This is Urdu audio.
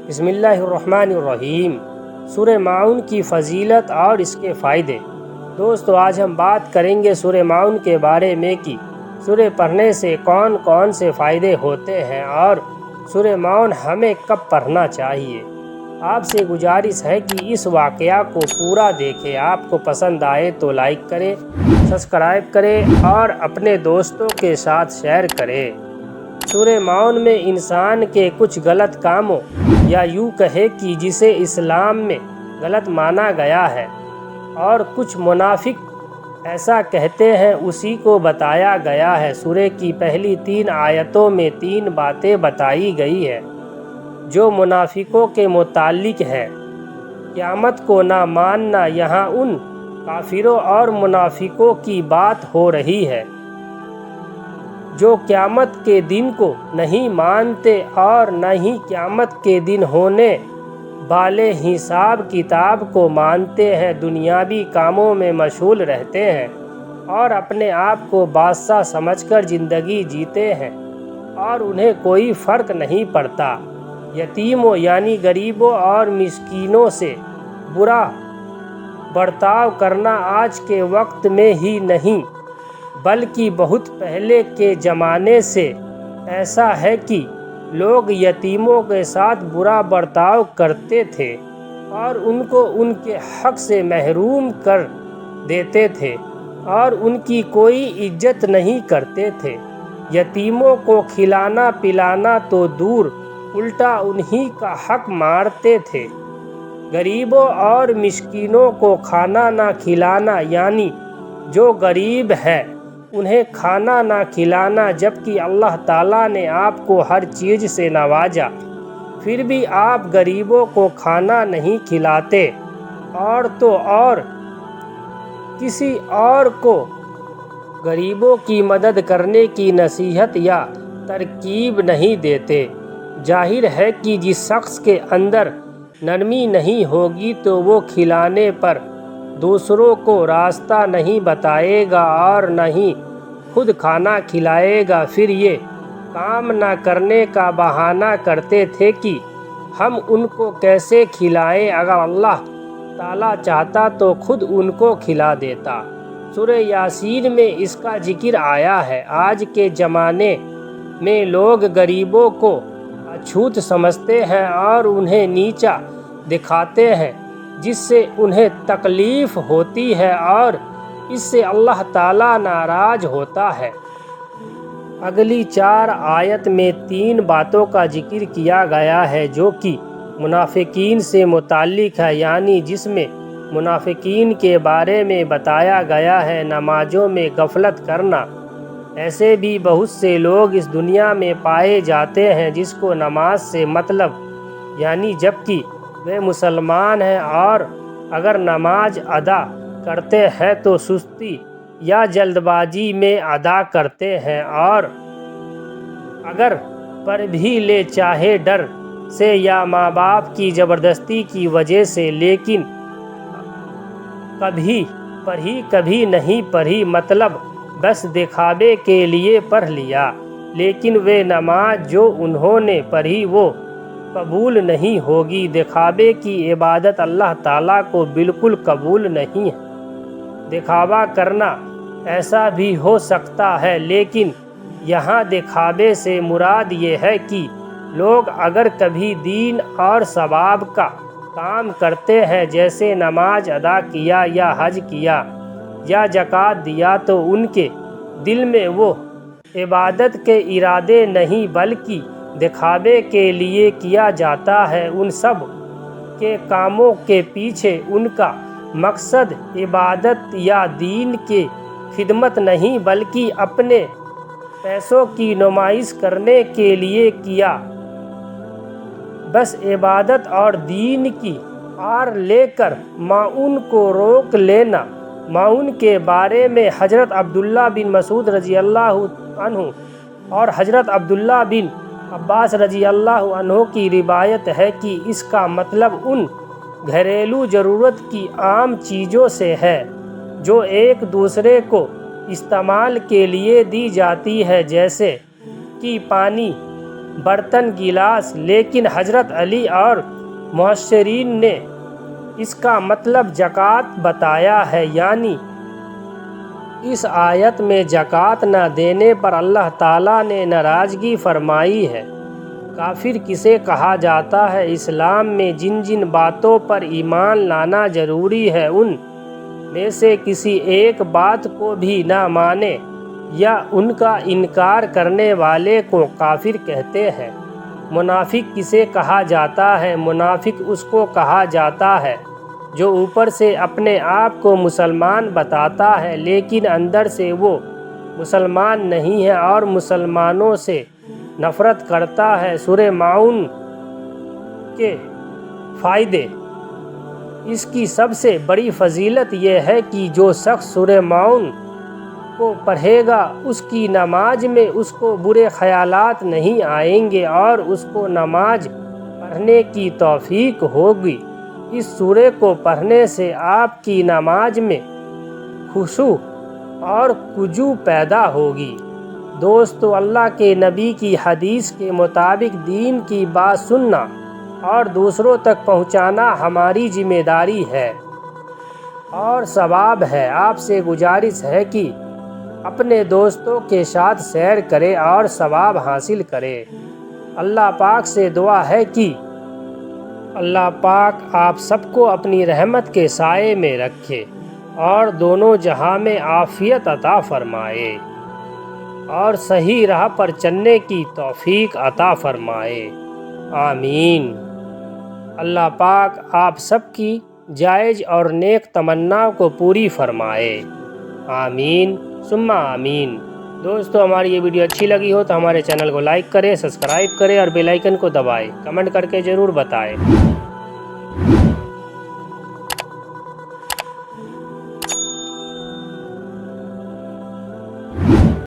بسم اللہ الرحمن الرحیم۔ سورہ معون کی فضیلت اور اس کے فائدے۔ دوستو، آج ہم بات کریں گے سورہ معون کے بارے میں کہ سورہ پڑھنے سے کون کون سے فائدے ہوتے ہیں اور سورہ معون ہمیں کب پڑھنا چاہیے۔ آپ سے گزارش ہے کہ اس واقعہ کو پورا دیکھیں۔ آپ کو پسند آئے تو لائک کریں، سبسکرائب کریں اور اپنے دوستوں کے ساتھ شیئر کریں۔ سورہ معون میں انسان کے کچھ غلط کاموں یا یوں کہے کہ جسے اسلام میں غلط مانا گیا ہے اور کچھ منافق ایسا کہتے ہیں، اسی کو بتایا گیا ہے۔ سورہ کی پہلی 3 آیتوں میں 3 باتیں بتائی گئی ہے جو منافقوں کے متعلق ہے۔ قیامت کو نہ ماننا، یہاں ان کافروں اور منافقوں کی بات ہو رہی ہے جو قیامت کے دن کو نہیں مانتے اور نہ ہی قیامت کے دن ہونے والے حساب کتاب کو مانتے ہیں۔ دنیاوی کاموں میں مشغول رہتے ہیں اور اپنے آپ کو بادشاہ سمجھ کر زندگی جیتے ہیں اور انہیں کوئی فرق نہیں پڑتا۔ یتیموں یعنی غریبوں اور مسکینوں سے برا برتاؤ کرنا آج کے وقت میں ہی نہیں بلکہ بہت پہلے کے زمانے سے ایسا ہے کہ لوگ یتیموں کے ساتھ برا برتاؤ کرتے تھے اور ان کو ان کے حق سے محروم کر دیتے تھے اور ان کی کوئی عزت نہیں کرتے تھے۔ یتیموں کو کھلانا پلانا تو دور، الٹا انہی کا حق مارتے تھے۔ غریبوں اور مسکینوں کو کھانا نہ کھلانا یعنی جو غریب ہے انہیں کھانا نہ کھلانا، جبکہ اللہ تعالیٰ نے آپ کو ہر چیز سے نوازا پھر بھی آپ غریبوں کو کھانا نہیں کھلاتے اور تو اور کسی اور کو غریبوں کی مدد کرنے کی نصیحت یا ترغیب نہیں دیتے۔ ظاہر ہے کہ جس شخص کے اندر نرمی نہیں ہوگی تو وہ کھلانے پر دوسروں کو راستہ نہیں بتائے گا اور نہ ہی خود کھانا کھلائے گا۔ پھر یہ کام نہ کرنے کا بہانہ کرتے تھے کہ ہم ان کو کیسے کھلائیں، اگر اللہ تعالیٰ چاہتا تو خود ان کو کھلا دیتا۔ سورہ یاسین میں اس کا ذکر آیا ہے۔ آج کے زمانے میں لوگ غریبوں کو اچھوت سمجھتے ہیں اور انہیں نیچا دکھاتے ہیں، جس سے انہیں تکلیف ہوتی ہے اور اس سے اللہ تعالیٰ ناراض ہوتا ہے۔ اگلی 4 آیت میں 3 باتوں کا ذکر کیا گیا ہے جو کہ منافقین سے متعلق ہے، یعنی جس میں منافقین کے بارے میں بتایا گیا ہے نمازوں میں غفلت کرنا۔ ایسے بھی بہت سے لوگ اس دنیا میں پائے جاتے ہیں جس کو نماز سے مطلب یعنی جبکہ وہ مسلمان ہیں اور اگر نماز ادا کرتے ہیں تو سستی یا جلد بازی میں ادا کرتے ہیں اور اگر پڑھ بھی لے چاہے ڈر سے یا ماں باپ کی زبردستی کی وجہ سے، لیکن کبھی پڑھی کبھی نہیں پڑھی، مطلب بس دکھاوے کے لیے پڑھ لیا، لیکن وہ نماز جو انہوں نے پڑھی وہ قبول نہیں ہوگی۔ دکھاوے کی عبادت اللہ تعالیٰ کو بالکل قبول نہیں ہے۔ دکھاوا کرنا ایسا بھی ہو سکتا ہے، لیکن یہاں دکھاوے سے مراد یہ ہے کہ لوگ اگر کبھی دین اور ثواب کا کام کرتے ہیں جیسے نماز ادا کیا یا حج کیا یا زکوٰۃ دیا تو ان کے دل میں وہ عبادت کے ارادے نہیں بلکہ دکھاوے کے لیے کیا جاتا ہے۔ ان سب کے کاموں کے پیچھے ان کا مقصد عبادت یا دین کی خدمت نہیں بلکہ اپنے پیسوں کی نمائش کرنے کے لیے کیا۔ بس عبادت اور دین کی آڑ لے کر معون کو روک لینا۔ معون کے بارے میں حضرت عبداللہ بن مسعود رضی اللہ عنہ اور حضرت عبداللہ بن عباس رضی اللہ عنہ کی روایت ہے کہ اس کا مطلب ان گھریلو ضرورت کی عام چیزوں سے ہے جو ایک دوسرے کو استعمال کے لیے دی جاتی ہے، جیسے کہ پانی، برتن گلاس، لیکن حضرت علی اور معاشرین نے اس کا مطلب زکوٰۃ بتایا ہے، یعنی اس آیت میں زکوٰۃ نہ دینے پر اللہ تعالیٰ نے ناراضگی فرمائی ہے۔ کافر کسے کہا جاتا ہے؟ اسلام میں جن جن باتوں پر ایمان لانا ضروری ہے ان میں سے کسی ایک بات کو بھی نہ مانے یا ان کا انکار کرنے والے کو کافر کہتے ہیں۔ منافق کسے کہا جاتا ہے؟ منافق اس کو کہا جاتا ہے جو اوپر سے اپنے آپ کو مسلمان بتاتا ہے لیکن اندر سے وہ مسلمان نہیں ہے اور مسلمانوں سے نفرت کرتا ہے۔ سورہ ماعون کے فائدے۔ اس کی سب سے بڑی فضیلت یہ ہے کہ جو شخص سورہ ماعون کو پڑھے گا اس کی نماز میں اس کو برے خیالات نہیں آئیں گے اور اس کو نماز پڑھنے کی توفیق ہوگی۔ اس سورہ کو پڑھنے سے آپ کی نماز میں خشوع اور خضوع پیدا ہوگی۔ دوستو، اللہ کے نبی کی حدیث کے مطابق دین کی بات سننا اور دوسروں تک پہنچانا ہماری ذمہ داری ہے اور ثواب ہے۔ آپ سے گزارش ہے کہ اپنے دوستوں کے ساتھ شیئر کریں اور ثواب حاصل کریں۔ اللہ پاک سے دعا ہے کہ اللہ پاک آپ سب کو اپنی رحمت کے سائے میں رکھے اور دونوں جہاں میں عافیت عطا فرمائے اور صحیح راہ پر چلنے کی توفیق عطا فرمائے، آمین۔ اللہ پاک آپ سب کی جائز اور نیک تمناؤں کو پوری فرمائے، آمین ثم آمین۔ دوستو، ہماری یہ ویڈیو اچھی لگی ہو تو ہمارے چینل کو لائک کریں، سبسکرائب کریں اور بیل آئیکن کو دبائیں، کمنٹ کر کے ضرور بتائیں۔